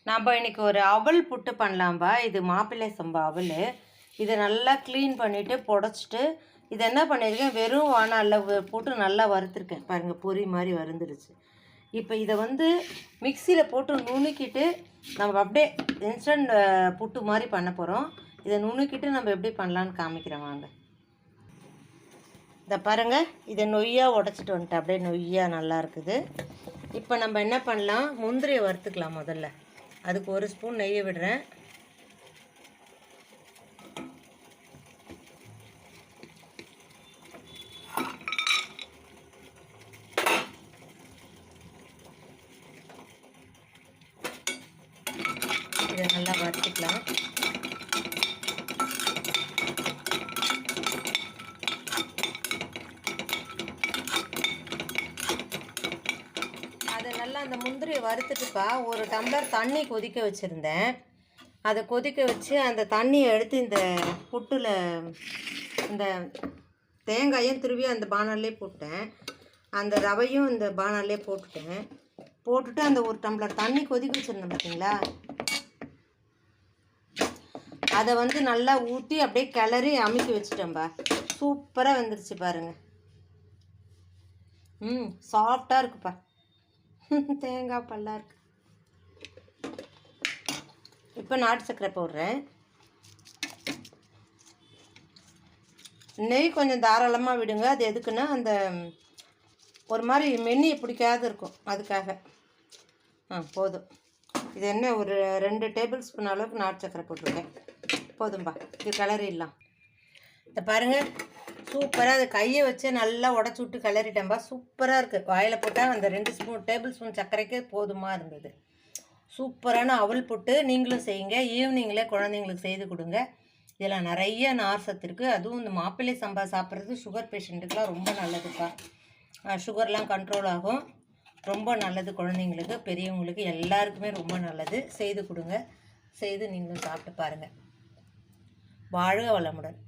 நம்ம இன்னைக்கு ஒரு அவல் புட்டு பண்ணலாம்பா. இது மாப்பிள்ளை சம்பா அவல். இதை நல்லா க்ளீன் பண்ணிவிட்டு புடச்சிட்டு இதை என்ன பண்ணியிருக்கேன், வெறும் வாணலில் போட்டு நல்லா வறுத்துருக்கேன் பாருங்கள். பொரி மாதிரி வறுந்துருச்சு. இப்போ இதை மிக்சியில் போட்டு நுணுக்கிட்டு நம்ம அப்படியே இன்ஸ்டன்ட் புட்டு மாதிரி பண்ண போகிறோம். இதை நுணுக்கிட்டு நம்ம எப்படி பண்ணலான்னு காமிக்கிறேன் வாங்க. இதை பாருங்கள், இதை நொய்யாக உடச்சிட்டு வந்துட்டேன். அப்படியே நொய்யாக நல்லா இருக்குது. இப்போ நம்ம என்ன பண்ணலாம், முந்திரியை வறுத்துக்கலாம். முதல்ல அதுக்கு 1 ஸ்பூன் நெய்யை விடுறேன். இதை நல்லா வறுத்துக்கலாம். அதை நல்லா அந்த முந்திரியை வறுத்துட்டுப்பா, 1 டம்ளர் தண்ணி கொதிக்க வச்சுருந்தேன். அதை கொதிக்க வச்சு அந்த தண்ணியை எடுத்து இந்த புட்டில் இந்த தேங்காயும் திருவி அந்த பானல்லே போட்டேன். அந்த ரவையும் இந்த பானல்லே போட்டுட்டு அந்த 1 டம்ளர் தண்ணி கொதிக்க வச்சுருந்தேன் பார்த்தீங்களா, அதை நல்லா ஊற்றி அப்படியே கிளறி அமுக்கி வச்சுட்டேன்பா. சூப்பராக வந்துருச்சு பாருங்கள். சாஃப்டாக இருக்குப்பா. தேங்காய் பல்லாக இருக்கு. இப்போ நாட்டு சர்க்கரை போடுறேன். நெய் கொஞ்சம் தாராளமாக விடுங்க. அது எதுக்குன்னா அந்த ஒரு மாதிரி மென்னியை பிடிக்காது இருக்கும், அதுக்காக. போதும். இது என்ன ஒரு 2 டேபிள் ஸ்பூன் அளவுக்கு நாட்டு சர்க்கரை போட்டிருக்கேன். போதும்பா. இது கிளறிடலாம். இதை பாருங்கள், சூப்பராக அதை கையை வச்சு நல்லா உடச்சி விட்டு கிளறிட்டேன்பா. சூப்பராக இருக்குது. வாயில் போட்டால் அந்த 2 டேபிள் ஸ்பூன் சர்க்கரைக்கு போதுமாக இருந்தது. சூப்பரான அவல் புட்டு நீங்களும் செய்யுங்க. ஈவினிங்கில் குழந்தைங்களுக்கு செய்து கொடுங்க. இதில் நிறைய நார் சத்து இருக்குது. அதுவும் இந்த மாப்பிள்ளை சம்பா சாப்பிட்றது சுகர் பேஷண்ட்டுக்கெலாம் ரொம்ப நல்லதுப்பா. சுகர்லாம் கண்ட்ரோல் ஆகும். ரொம்ப நல்லது. குழந்தைங்களுக்கு, பெரியவங்களுக்கு எல்லாருக்குமே ரொம்ப நல்லது. செய்து கொடுங்க. செய்து நீங்களும் சாப்பிட்டு பாருங்கள். வாழ்க வளமுடன்.